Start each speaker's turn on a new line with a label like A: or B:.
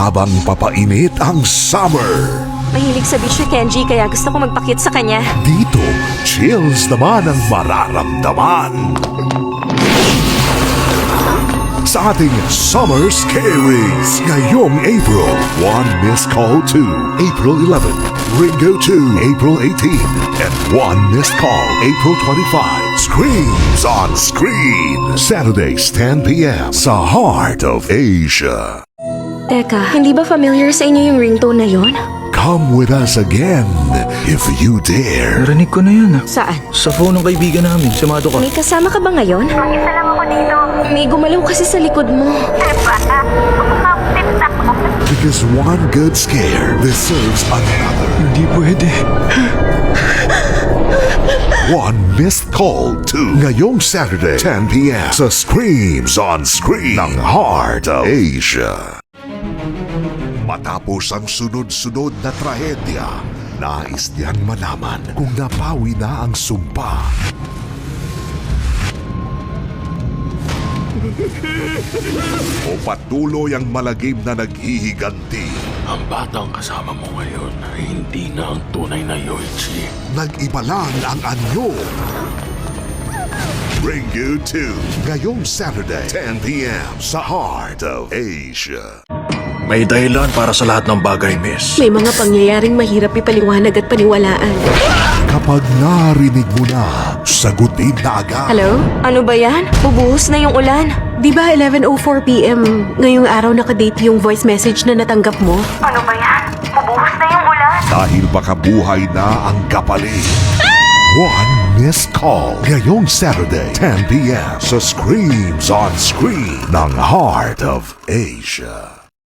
A: habang papainit ang summer.
B: Mahilig sa beach si Kenji kaya gusto ko magpakit sa kanya.
A: Dito, chills naman ang mararamdaman. Sa ating Summer Scaries ngayong April, 1 Missed Call 2, April 11, Ringo 2, April 18, and 1 Missed Call, April 25. Screams on Screen, Saturdays 10 p.m. sa Heart of Asia.
B: Teka, hindi ba familiar sa inyo yung ringtone na yon?
A: Come with us again, if you dare.
C: Narinig ko na yun.
B: Saan?
C: Sa phone ng kaibigan namin, si Mado ka.
B: May kasama ka ba ngayon?
D: Isa lang ako dito.
B: May gumalaw kasi sa likod mo.
D: Bata, makakapit ako.
A: Because one good scare deserves another.
C: Hindi pwede.
A: One Missed Call 2 ngayong Saturday 10 p.m. sa Screams on Screen ng Heart of Asia. Matapos ang sunod-sunod na trahedya, nais niyang malaman kung napawi na ang sumpa. O patuloy ang malagim na naghihiganti.
E: Ang batang kasama mo ngayon ay hindi na ang tunay na Yoichi.
A: Nag-iba lang ang anyo. Ringo 2 ngayong Saturday 10 p.m. sa Heart of Asia.
E: May dahilan para sa lahat ng bagay, miss.
F: May mga pangyayaring mahirap ipaliwanag at paniwalaan.
A: Kapag narinig mo na, sagutin na agad.
B: Hello? Ano ba yan? Bubuhos na yung ulan.
F: Di ba 11:04 p.m. ngayong araw nakadate yung voice message na natanggap mo?
D: Ano ba yan? Bubuhos na yung ulan.
A: Dahil baka buhay na ang kapalit. One Missed Call ngayong Saturday 10 p.m. sa Screams on Screen ng Heart of Asia.